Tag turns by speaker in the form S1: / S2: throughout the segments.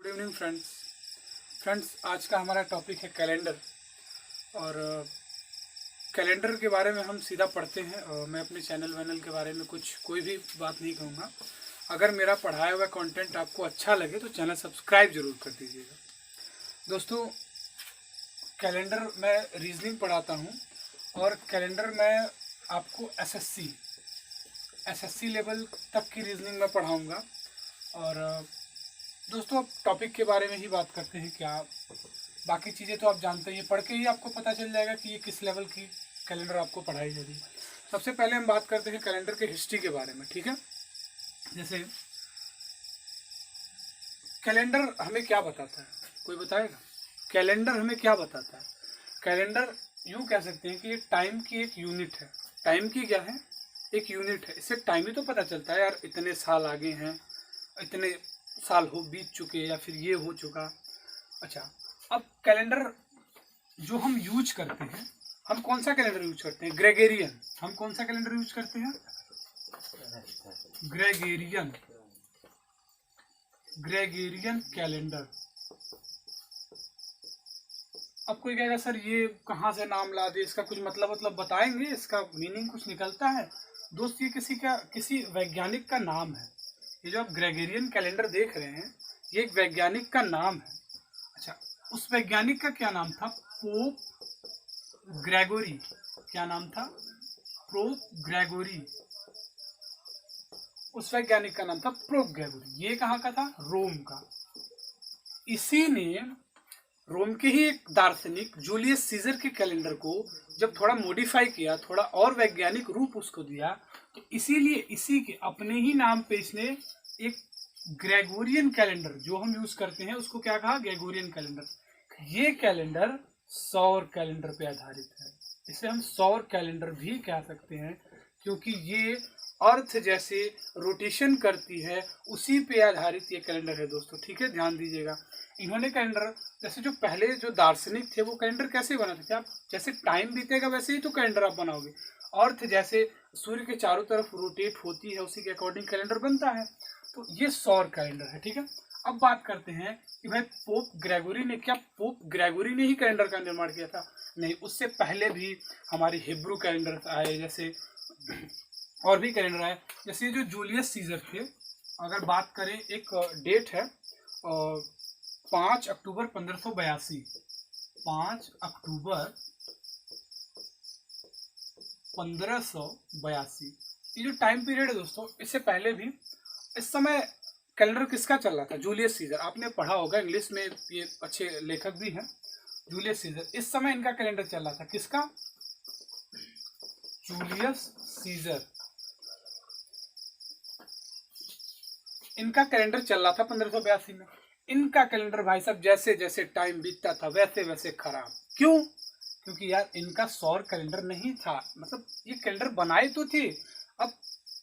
S1: Good evening friends आज का हमारा टॉपिक है कैलेंडर। और कैलेंडर के बारे में हम सीधा पढ़ते हैं। और मैं अपने चैनल के बारे में कोई भी बात नहीं कहूँगा। अगर मेरा पढ़ाया हुआ कंटेंट आपको अच्छा लगे तो चैनल सब्सक्राइब जरूर कर दीजिएगा। दोस्तों, कैलेंडर मैं रीजनिंग पढ़ाता हूँ और कैलेंडर में आपको एसएससी लेवल तक की रीजनिंग में पढ़ाऊँगा। और दोस्तों, अब टॉपिक के बारे में ही बात करते हैं। क्या बाकी चीज़ें तो आप जानते ही, पढ़ के ही आपको पता चल जाएगा कि ये किस लेवल की कैलेंडर आपको पढ़ाई जा रही है। सबसे पहले हम बात करते हैं कैलेंडर के हिस्ट्री के बारे में, ठीक है। जैसे कैलेंडर हमें क्या बताता है, कोई बताएगा? कैलेंडर हमें क्या बताता है? कैलेंडर यूँ कह सकते हैं कि ये टाइम की एक यूनिट है। टाइम की क्या है? एक यूनिट है। इससे टाइम ही तो पता चलता है यार, इतने साल आगे हैं, इतने साल हो बीत चुके, या फिर ये हो चुका। अच्छा, अब कैलेंडर जो हम यूज करते हैं, हम कौन सा कैलेंडर यूज करते हैं? ग्रेगोरियन। हम कौन सा कैलेंडर यूज करते हैं? Gregorian calendar. अब कोई कहेगा सर ये कहाँ से नाम ला दे, इसका कुछ मतलब बताएंगे, इसका मीनिंग कुछ निकलता है? दोस्त, ये किसी वैज्ञानिक का नाम है। ये जो आप ग्रेगोरियन कैलेंडर देख रहे हैं, ये एक वैज्ञानिक का नाम है। अच्छा, उस वैज्ञानिक का क्या नाम था? Pope Gregory. क्या नाम था? Pope Gregory. उस वैज्ञानिक का नाम था पोप ग्रेगोरी। ये कहाँ का था? रोम का। इसी ने रोम के ही एक दार्शनिक जूलियस सीजर के कैलेंडर को जब थोड़ा मॉडिफाई किया, थोड़ा और वैज्ञानिक रूप उसको दिया, तो इसीलिए इसी के अपने ही नाम पे इसने एक ग्रेगोरियन कैलेंडर जो हम यूज करते हैं उसको क्या कहा? Gregorian calendar. ये कैलेंडर सौर कैलेंडर पे आधारित है। इसे हम सौर कैलेंडर भी कह सकते हैं, क्योंकि ये अर्थ जैसे रोटेशन करती है उसी पे आधारित ये कैलेंडर है दोस्तों, ठीक है, ध्यान दीजिएगा। इन्होंने कैलेंडर, जैसे जो पहले जो दार्शनिक थे वो कैलेंडर कैसे बनाते थे? आप जैसे टाइम बीतेगा वैसे ही तो कैलेंडर आप बनाओगे। अर्थ जैसे सूर्य के चारों तरफ रोटेट होती है उसी के अकॉर्डिंग कैलेंडर बनता है। तो ये सौर कैलेंडर है, ठीक है। अब बात करते हैं कि भाई पोप ग्रेगोरी ने, क्या पोप ग्रेगोरी ने ही कैलेंडर का निर्माण किया था? नहीं, उससे पहले भी हमारे हिब्रू कैलेंडर आए, जैसे और भी कैलेंडर आए। जैसे जो जूलियस सीजर थे, अगर बात करें, एक डेट है 5 अक्टूबर 1582। 5 अक्टूबर 1582। ये जो टाइम पीरियड है दोस्तों, इससे पहले भी, इस समय कैलेंडर किसका चल रहा था? Julius Caesar. आपने पढ़ा होगा, इंग्लिश में ये अच्छे लेखक भी हैं, जूलियस सीजर। इस समय इनका कैलेंडर चल रहा था। किसका? Julius Caesar. इनका कैलेंडर चल रहा था 1582 में। इनका कैलेंडर भाई साहब जैसे जैसे टाइम बीतता था वैसे वैसे खराब। क्यों? क्योंकि यार इनका सौर कैलेंडर नहीं था। मतलब ये कैलेंडर बनाए तो थे। अब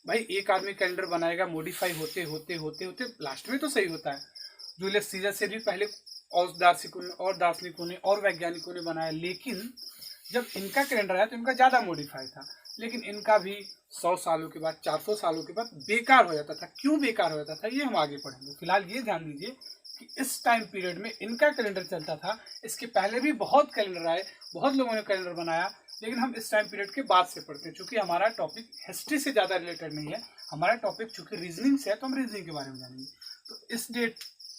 S1: भाई एक आदमी कैलेंडर बनाएगा, मॉडिफाई होते होते होते होते लास्ट में तो सही होता है। जूलियस सीजर से भी पहले और दार्शनिकों ने और वैज्ञानिकों ने बनाया, लेकिन जब इनका कैलेंडर आया तो इनका ज्यादा मॉडिफाई था। लेकिन इनका भी 100 सालों के बाद, 400 सालों के बाद बेकार हो जाता था। क्यों बेकार हो जाता था ये हम आगे पढ़ेंगे। फिलहाल ये ध्यान दीजिए कि इस टाइम पीरियड में इनका कैलेंडर चलता था। इसके पहले भी बहुत कैलेंडर आए, बहुत लोगों ने कैलेंडर बनाया, लेकिन हम इस टाइम पीरियड के बाद से पढ़ते हैं। चूंकि हमारा टॉपिक हिस्ट्री से ज़्यादा रिलेटेड नहीं है, हमारा टॉपिक चूंकि रीजनिंग से है तो हम रीजनिंग के बारे में जानेंगे। तो इस डेट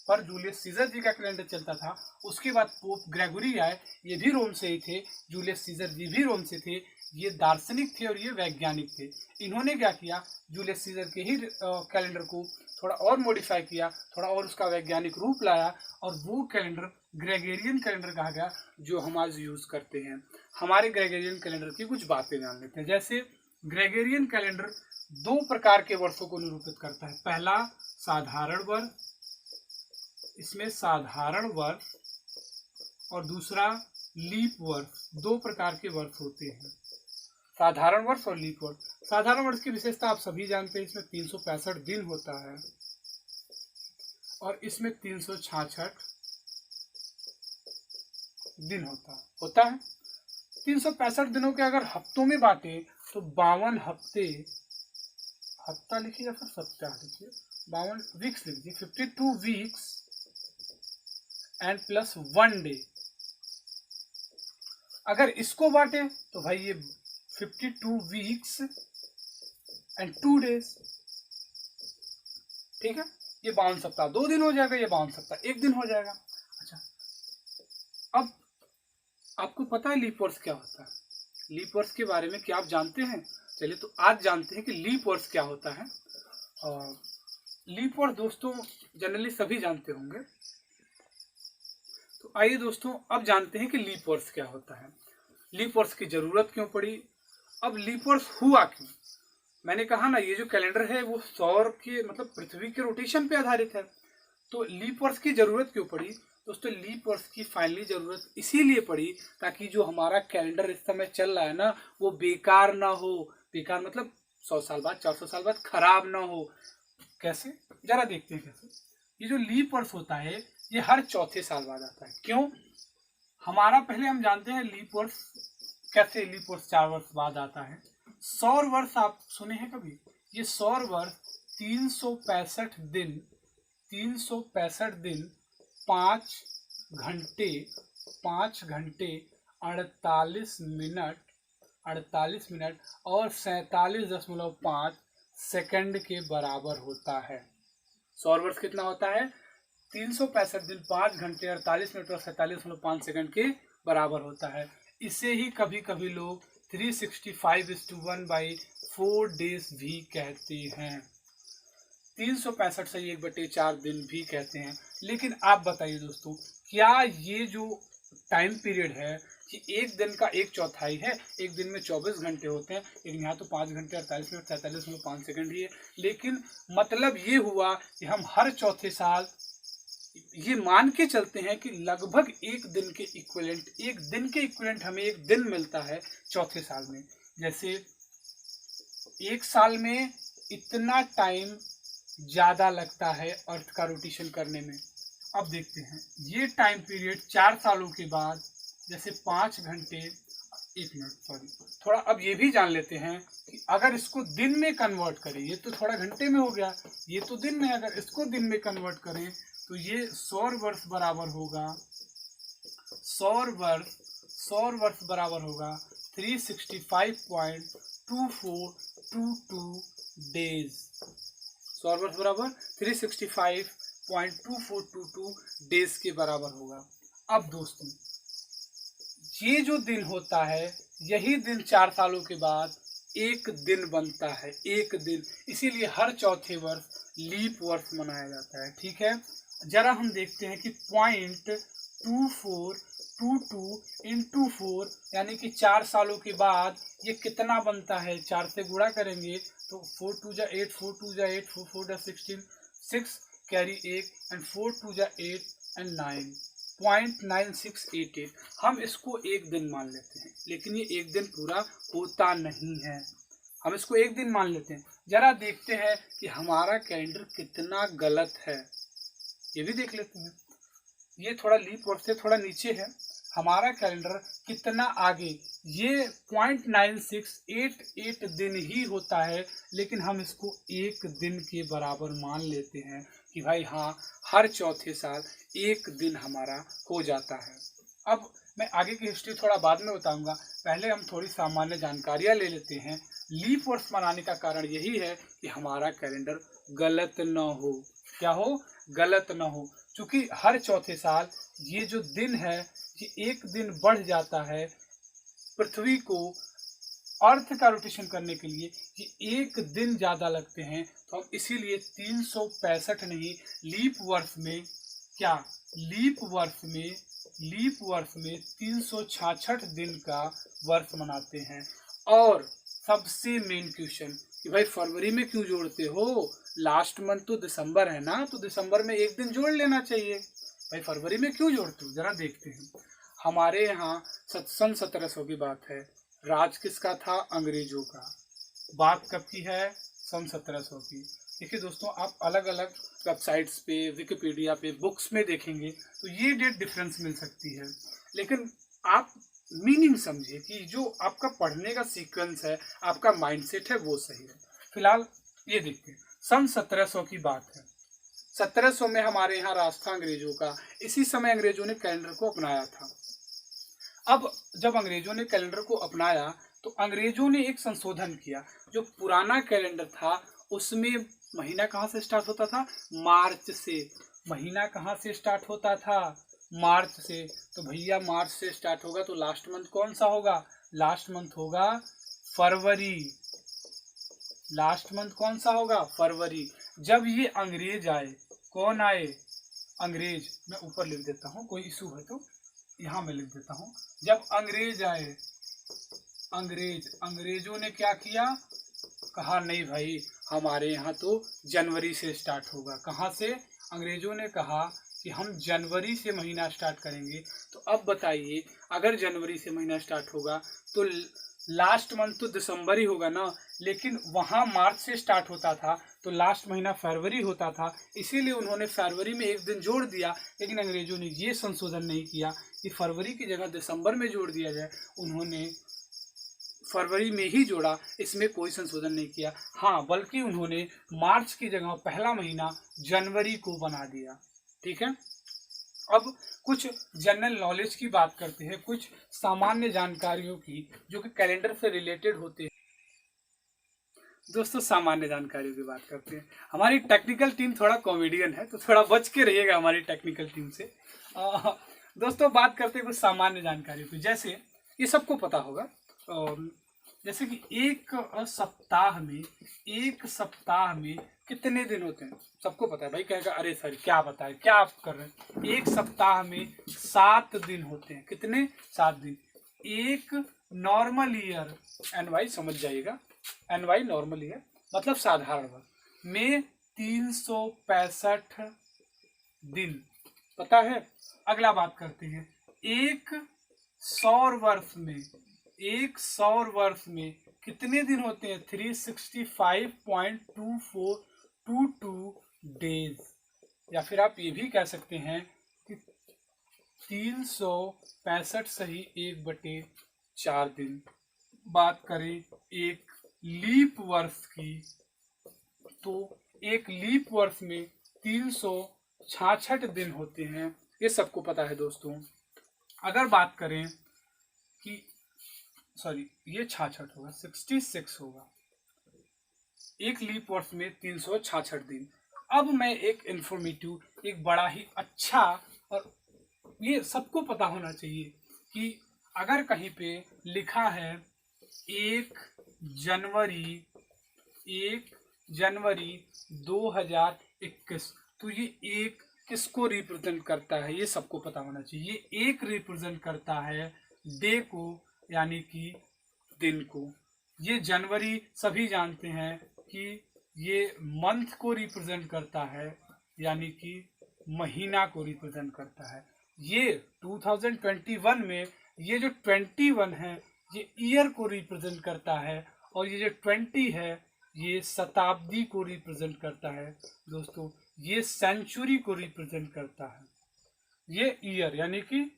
S1: पर जूलियस सीजर जी का कैलेंडर चलता था। उसके बाद पोप ग्रेगोरी आए, ये भी रोम से ही थे। जूलियस सीजर जी भी रोम से थे। ये दार्शनिक थे और ये वैज्ञानिक थे। इन्होंने क्या किया? जूलियस सीजर के ही कैलेंडर को थोड़ा और मॉडिफाई किया, थोड़ा और उसका वैज्ञानिक रूप लाया, और वो कैलेंडर ग्रेगोरियन कैलेंडर कहा गया, जो हम आज यूज करते हैं। हमारे ग्रेगोरियन कैलेंडर की कुछ बातें जान लेते हैं। जैसे ग्रेगोरियन कैलेंडर 2 प्रकार के वर्षों को निरूपित करता है। पहला साधारण वर्ष, इसमें साधारण वर्ष, और दूसरा लीप वर्ष। 2 प्रकार के वर्ष होते हैं, साधारण वर्ष और लीप वर्ष। साधारण वर्ष की विशेषता आप सभी जानते हैं, इसमें 365 दिन होता है और इसमें 366 दिन होता है। 365 दिनों के अगर हफ्तों में बांटे तो 52 हफ्ते, हफ्ता लिखिए या फिर सप्ताह लिखिए, 52 वीक्स लिखिए, 52 वीक्स एंड प्लस 1 डे। अगर इसको बांटे तो भाई ये 52 वीक्स एंड 2 डेज। ठीक है, ये 52 सप्ताह 2 दिन हो जाएगा, ये 52 सप्ताह 1 दिन हो जाएगा। अच्छा, अब आपको पता है लीप वर्ष क्या होता है? लीप वर्ष के बारे में क्या आप जानते हैं? चलिए तो आज जानते हैं कि लीप वर्ष क्या होता है। और लीप वर्ष दोस्तों जनरली सभी जानते होंगे, तो आइए दोस्तों अब जानते हैं कि लीप वर्ष क्या होता है, लीप वर्ष की जरूरत क्यों पड़ी, अब लीप वर्ष हुआ क्यों। मैंने कहा ना, ये जो कैलेंडर है वो सौर के मतलब पृथ्वी के रोटेशन पे आधारित है। तो लीप वर्ष की जरूरत क्यों पड़ी दोस्तों? लीप वर्ष की फाइनली जरूरत इसीलिए पड़ी ताकि जो हमारा कैलेंडर इस समय चल रहा है ना, वो बेकार ना हो। बेकार मतलब 100 साल बाद 400 साल बाद खराब ना हो। कैसे, जरा देखते हैं कैसे। ये जो लीप वर्ष होता है ये हर चौथे साल बाद आता है। क्यों? हमारा पहले हम जानते हैं लीप वर्ष कैसे, लीप वर्ष 4 वर्ष बाद आता है। सौर वर्ष आप सुने हैं कभी? ये सौर वर्ष 365 दिन 5 घंटे 48 मिनट और 47.5 सेकंड के बराबर होता है। सौर वर्ष कितना होता है? 365 दिन 5 घंटे 48 मिनट और 47.5 सेकंड के बराबर होता है। इसे ही कभी कभी लोग 365:1/4 डेज भी कहते हैं। 365 से 1/4 दिन भी कहते हैं। लेकिन आप बताइए दोस्तों, क्या ये जो टाइम पीरियड है कि एक दिन का 1/4 है, एक दिन में 24 घंटे होते हैं, लेकिन यहाँ तो 5 घंटे 48 मिनट 47.5 सेकंड ही है। लेकिन मतलब ये हुआ कि हम हर चौथे साल ये मान के चलते हैं कि लगभग एक दिन के इक्विवेलेंट हमें एक दिन मिलता है चौथे साल में। जैसे एक साल में इतना टाइम ज्यादा लगता है अर्थ का रोटेशन करने में। अब देखते हैं ये टाइम पीरियड 4 सालों के बाद, जैसे 5 घंटे 1 मिनट सॉरी थोड़ा अब ये भी जान लेते हैं कि अगर इसको दिन में कन्वर्ट करें, ये तो थोड़ा घंटे में हो गया, ये तो दिन में, अगर इसको दिन में कन्वर्ट करें तो ये सौर वर्ष बराबर होगा 365.2422 डेज। सौर वर्ष बराबर 365.2422 डेज के बराबर होगा। अब दोस्तों ये जो दिन होता है, यही दिन 4 सालों के बाद एक दिन बनता है, एक दिन। इसीलिए हर चौथे वर्ष लीप वर्ष मनाया जाता है। ठीक है, जरा हम देखते हैं कि 0.2422 इंटू 4 यानी कि 4 सालों के बाद ये कितना बनता है। 4 से गुणा करेंगे तो 4 2 जा 8, 4 2 जा 8, 4 4 जा 16, 6 कैरी 1 एंड 4 2 जा 8 एंड 9, 0.9688। हम इसको एक दिन मान लेते हैं, लेकिन ये एक दिन पूरा होता नहीं है। हम इसको एक दिन मान लेते हैं। जरा देखते हैं कि हमारा कैलेंडर कितना गलत है, ये भी देख लेते हैं। ये थोड़ा लीप वर्ष से थोड़ा नीचे है, हमारा कैलेंडर कितना आगे, ये 0.9688 दिन ही होता है, लेकिन हम इसको एक दिन के बराबर मान लेते हैं कि भाई हाँ, हर चौथे साल एक दिन हमारा हो जाता है। अब मैं आगे की हिस्ट्री थोड़ा बाद में बताऊंगा, पहले हम थोड़ी सामान्य जानकारियां ले लेते हैं। लीप वर्ष मनाने का कारण यही है कि हमारा कैलेंडर गलत न हो। क्या हो? गलत न हो। क्योंकि हर चौथे साल ये जो दिन है ये एक दिन बढ़ जाता है। पृथ्वी को अर्थ का रोटेशन करने के लिए ये एक दिन ज्यादा लगते हैं, तो हम इसीलिए 365 नहीं, लीप वर्ष में क्या, लीप वर्ष में 366 दिन का वर्ष मनाते हैं। और सबसे मेन क्वेश्चन कि भाई फरवरी में क्यों जोड़ते हो? लास्ट मंथ तो दिसंबर है ना, तो दिसंबर में एक दिन जोड़ लेना चाहिए। भाई फरवरी में क्यों जोड़ते हो? जरा देखते हैं। हमारे यहाँ सन 1700 की बात है। राज किसका था? अंग्रेजों का। बात कब की है? सन 1700 की। देखिए दोस्तों, आप अलग अलग वेबसाइट्स पे, विकिपीडिया पे, बुक्स में देखेंगे तो ये डेट डिफरेंस मिल सकती है, लेकिन आप मीनिंग समझिए कि जो आपका पढ़ने का सीक्वेंस है, आपका माइंडसेट है, वो सही है। फिलहाल ये देखते हैं, सन 1700 की बात है। 1700 में हमारे यहाँ राज था अंग्रेजों का। इसी समय अंग्रेजों ने कैलेंडर को अपनाया था। अब जब अंग्रेजों ने कैलेंडर को अपनाया तो अंग्रेजों ने एक संशोधन किया। जो पुराना कैलेंडर था उसमें महीना कहाँ से स्टार्ट होता था? मार्च से। महीना कहाँ से स्टार्ट होता था? मार्च से। तो भैया मार्च से स्टार्ट होगा तो लास्ट मंथ कौन सा होगा? लास्ट मंथ होगा फरवरी। लास्ट मंथ कौन सा होगा? फरवरी। जब ये अंग्रेज आए, कौन आए? अंग्रेज। मैं ऊपर लिख देता हूँ, कोई इशू है तो यहाँ मैं लिख देता हूँ। जब अंग्रेज आए, अंग्रेजों ने क्या किया? कहा नहीं भाई हमारे यहाँ तो जनवरी से स्टार्ट होगा। कहाँ से? अंग्रेजों ने कहा कि हम जनवरी से महीना स्टार्ट करेंगे। तो अब बताइए, अगर जनवरी से महीना स्टार्ट होगा तो लास्ट मंथ तो दिसंबर ही होगा ना, लेकिन वहाँ मार्च से स्टार्ट होता था तो लास्ट महीना फरवरी होता था, इसीलिए उन्होंने फरवरी में एक दिन जोड़ दिया। लेकिन अंग्रेजों ने ये संशोधन नहीं किया कि फरवरी की जगह दिसंबर में जोड़ दिया जाए, उन्होंने फरवरी में ही जोड़ा, इसमें कोई संशोधन नहीं किया। हाँ, बल्कि उन्होंने मार्च की जगह पहला महीना जनवरी को बना दिया। ठीक है, अब कुछ जनरल नॉलेज की बात करते हैं, कुछ सामान्य जानकारियों की जो कि कैलेंडर से रिलेटेड होते हैं। दोस्तों सामान्य जानकारियों की बात करते हैं। हमारी टेक्निकल टीम थोड़ा कॉमेडियन है तो थोड़ा बच के रहिएगा हमारी टेक्निकल टीम से। दोस्तों बात करते हैं कुछ सामान्य जानकारियों की। जैसे ये सबको पता होगा, जैसे कि एक सप्ताह में कितने दिन होते हैं? सबको पता है भाई। कहेगा अरे सर क्या बताए, क्या आप कर रहे हैं? एक सप्ताह में 7 दिन होते हैं। कितने? 7 दिन। एक नॉर्मल ईयर, एनवाई समझ जाइएगा, एनवाई नॉर्मल ईयर मतलब साधारण वर्ष में 365 दिन, पता है। अगला बात करते हैं, एक सौर वर्ष में कितने दिन होते हैं? 365.2422 डेज। या फिर आप ये भी कह सकते हैं कि 365 सही 1/4 दिन। बात करें एक लीप वर्ष की तो एक लीप वर्ष में 366 दिन होते हैं। ये सबको पता है दोस्तों। अगर बात करें कि सॉरी ये 66 होगा, 66 होगा। एक लीप वर्ष में 366 दिन। अब मैं एक इंफॉर्मेटिव, एक बड़ा ही अच्छा, और ये सबको पता होना चाहिए कि अगर कहीं पे लिखा है 1 जनवरी 2021 तो ये एक किसको रिप्रेजेंट करता है? ये सबको पता होना चाहिए। ये एक रिप्रेजेंट करता है डे को, यानी कि दिन को। ये जनवरी सभी जानते हैं कि ये मंथ को रिप्रेजेंट करता है, यानी कि महीना को रिप्रेजेंट करता है। ये 2021 में ये जो 21 है ये ईयर को रिप्रेजेंट करता है, और ये जो 20 है ये शताब्दी को रिप्रेजेंट करता है। दोस्तों ये सेंचुरी को रिप्रेजेंट करता है। ये ईयर यानी कि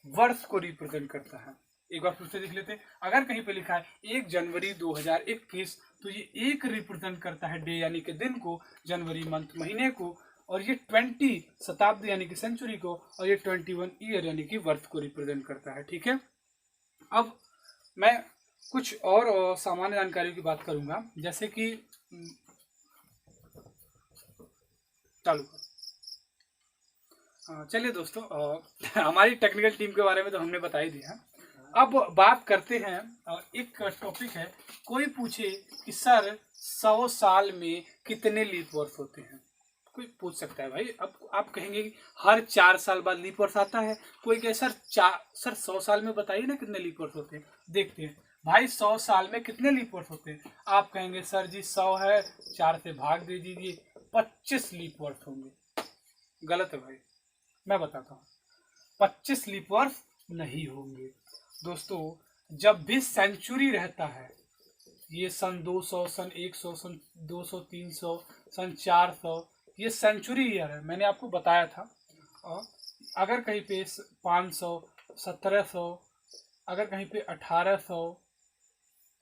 S1: वर्ष को रिप्रेजेंट करता है। एक बार फिर से देख लेते हैं। अगर कहीं पे लिखा है 1 जनवरी 2021 तो ये एक रिप्रेजेंट करता है डे यानी कि दिन को, जनवरी मंथ महीने को, और ये 20 शताब्दी यानी कि सेंचुरी को, और ये 21 ईयर यानी कि वर्ष को रिप्रेजेंट करता है। ठीक है, अब मैं कुछ और सामान्य जानकारी की बात करूंगा। जैसे कि चालू कर। चलिए दोस्तों, हमारी टेक्निकल टीम के बारे में तो हमने बता ही दिया। अब बात करते हैं, एक टॉपिक है, कोई पूछे कि सर 100 साल में कितने लीप वर्ष होते हैं? कोई पूछ सकता है भाई। अब आप कहेंगे कि हर 4 साल बाद लीप वर्ष आता है। कोई कहे सर 100 साल में बताइए ना कितने लीप वर्ष होते हैं। देखते हैं भाई 100 साल में कितने लीप वर्ष होते हैं। आप कहेंगे सर जी 100 है, 4 से भाग दे दीजिए, 25 लीप वर्ष होंगे। गलत है भाई, मैं बताता हूँ। 25 लीप वर्ष नहीं होंगे दोस्तों। जब भी सेंचुरी रहता है, ये सन 200, सन 100, सन 200, 300, सन 400, ये सेंचुरी ईयर है, मैंने आपको बताया था। और अगर कहीं पे 500, 1700, अगर कहीं पे 1800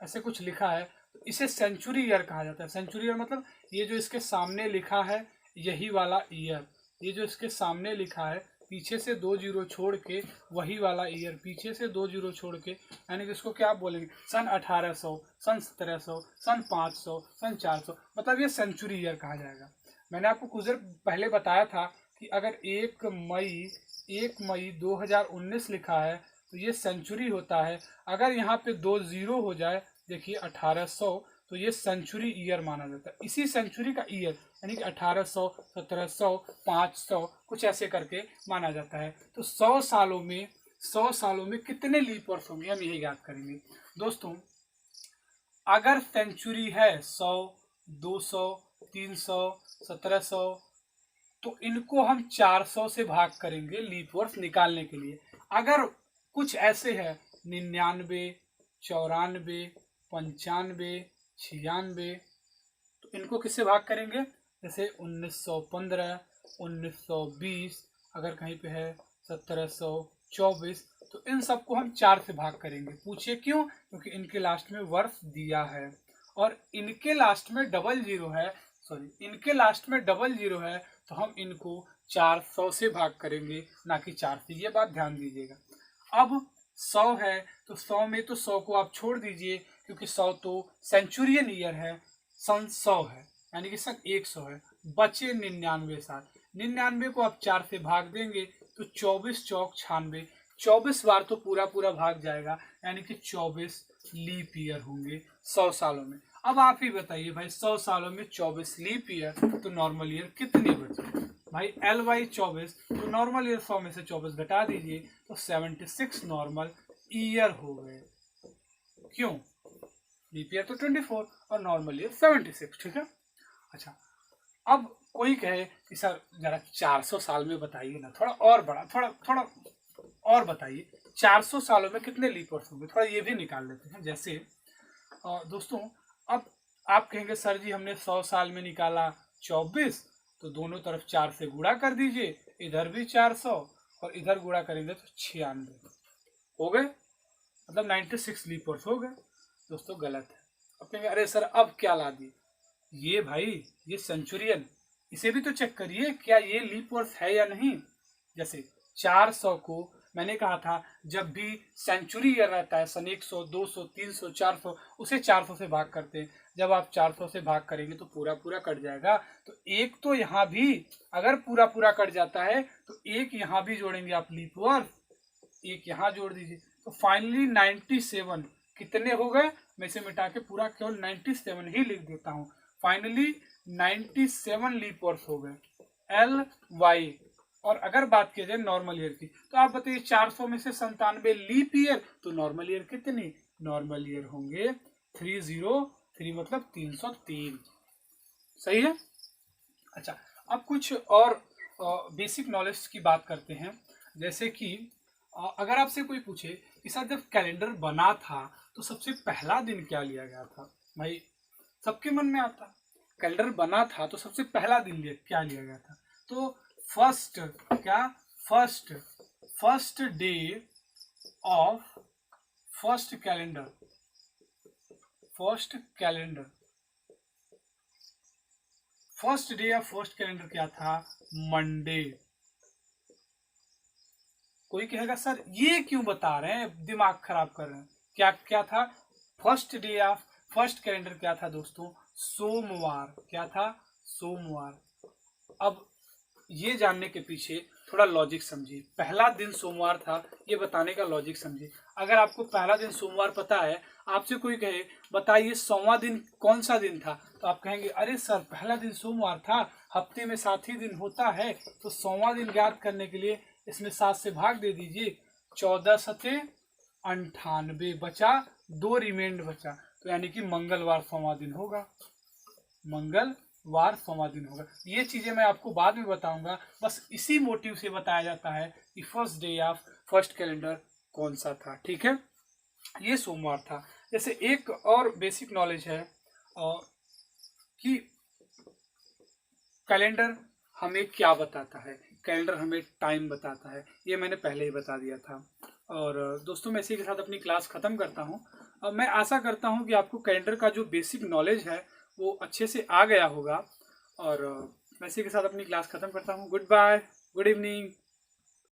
S1: ऐसे कुछ लिखा है तो इसे सेंचुरी ईयर कहा जाता है। सेंचुरी ईयर मतलब ये जो इसके सामने लिखा है यही वाला ईयर, ये जो इसके सामने लिखा है पीछे से 2 जीरो छोड़ के वही वाला ईयर, पीछे से 2 जीरो छोड़ के, यानी कि इसको क्या बोलेंगे, सन 1800, सन 1700, सन 500, सन 400, मतलब ये सेंचुरी ईयर कहा जाएगा। मैंने आपको कुछ देर पहले बताया था कि अगर 1 मई 2019 लिखा है तो ये सेंचुरी होता है। अगर यहाँ पे 2 जीरो हो जाए, देखिए 1800, तो ये सेंचुरी ईयर माना जाता है। इसी सेंचुरी का ईयर यानी कि 1800, 1700, 500 कुछ ऐसे करके माना जाता है। तो 100 सालों में कितने लीप वर्ष होंगे, हम यही याद करेंगे दोस्तों। अगर सेंचुरी है 100, 200, 300, 1700, तो इनको हम 400 से भाग करेंगे लीप वर्ष निकालने के लिए। अगर कुछ ऐसे है 99, 94, 95, 96, तो इनको किससे भाग करेंगे, जैसे 1915, 1920, अगर कहीं पे है 1724, तो इन सबको हम 4 से भाग करेंगे। पूछिए क्यों, क्योंकि इनके लास्ट में वर्ष दिया है और इनके लास्ट में डबल जीरो है, इनके लास्ट में डबल जीरो है, तो हम इनको 400 से भाग करेंगे, ना कि 4 से। ये बात ध्यान दीजिएगा। अब 100 है तो 100 में तो 100 को आप छोड़ दीजिए, क्योंकि 100 तो सेंचुरियन ईयर है, सन 100 है यानी कि सन 100 है। बचे 99 साल, 99 को आप 4 से भाग देंगे तो 24 चौक 96, 24 बार तो पूरा पूरा भाग जाएगा, यानी कि 24 लीप ईयर होंगे 100 सालों में। अब आप ही बताइए भाई, 100 सालों में 24 लीप ईयर, तो नॉर्मल ईयर कितने बचे भाई, L/24, तो नॉर्मल ईयर 100 में से 24 घटा दीजिए तो 76 नॉर्मल ईयर हो गए। क्यों, लीप ईयर तो 24 और नॉर्मल ईयर 76, ठीक है। अच्छा, अब कोई कहे कि सर जरा 400 साल में बताइए ना, थोड़ा और बड़ा, थोड़ा और बताइए, 400 सालों में कितने लीप वर्ष होंगे, थोड़ा ये भी निकाल लेते हैं। जैसे दोस्तों, अब आप कहेंगे सर जी हमने 100 साल में निकाला 24, तो दोनों तरफ 4 से गुणा कर दीजिए, इधर भी 400 और इधर गुणा करेंगे तो 96 हो गए, मतलब 96 लीप वर्ष हो गए। दोस्तों गलत है। अब कहेंगे अरे सर अब क्या ला दिए, ये भाई ये सेंचुरियन, इसे भी तो चेक करिए क्या ये लीप वर्ष है या नहीं। जैसे 400 को मैंने कहा था जब भी सेंचुरी ईयर रहता है सन 100, 200, 300, 400, उसे 400 से भाग करते हैं। जब आप 400 से भाग करेंगे तो पूरा पूरा कट जाएगा, तो एक तो यहाँ भी अगर पूरा पूरा कट जाता है तो एक यहाँ भी जोड़ेंगे आप लीप वर्ष, एक यहाँ जोड़ दीजिए, तो फाइनली 97 कितने हो गए, मैं इसे मिटा के पूरा केवल 97 ही लिख देता हूँ। फाइनली 97 लीप वर्ष हो गए, LY। और अगर बात की जाए नॉर्मल ईयर की, तो आप बताइए 400 में से 97 लीप ईयर, तो नॉर्मल ईयर कितनी, नॉर्मल ईयर होंगे 303, मतलब 303। सही है। अच्छा, अब कुछ और बेसिक नॉलेज की बात करते हैं। जैसे कि अगर आपसे कोई पूछे कि सर जब कैलेंडर बना था तो सबसे पहला दिन क्या लिया गया था, भाई सबके मन में आता, कैलेंडर बना था तो सबसे पहला दिन क्या लिया गया था, तो first day of first calendar क्या था, मंडे। कोई कहेगा सर ये क्यों बता रहे हैं, दिमाग खराब कर रहे हैं, क्या क्या था, first day of first calendar क्या था दोस्तों, सोमवार। क्या था, सोमवार। अब ये जानने के पीछे थोड़ा लॉजिक समझिए, पहला दिन सोमवार था ये बताने का लॉजिक समझिए। अगर आपको पहला दिन सोमवार पता है, आपसे कोई कहे बताइए 100वां दिन कौन सा दिन था, तो आप कहेंगे अरे सर पहला दिन सोमवार था, हफ्ते में 7 ही दिन होता है, तो 100वां दिन ज्ञात करने के लिए इसमें 7 से भाग दे दीजिए, 14 सते 98 बचा, 2 रिमेंड बचा, तो यानी कि मंगलवार 100वां दिन होगा, मंगलवार 100वां दिन होगा। ये चीजें मैं आपको बाद में बताऊंगा, बस इसी मोटिव से बताया जाता है कि first day of first calendar कौन सा था, ठीक है, ये सोमवार था। जैसे एक और बेसिक नॉलेज है कि कैलेंडर हमें क्या बताता है, कैलेंडर हमें टाइम बताता है, ये मैंने पहले ही बता दिया था। और दोस्तों मैं इसी के साथ अपनी क्लास ख़त्म करता हूँ। मैं आशा करता हूँ कि आपको कैलेंडर का जो बेसिक नॉलेज है वो अच्छे से आ गया होगा, और मैं इसी के साथ अपनी क्लास खत्म करता हूँ। Goodbye, good evening.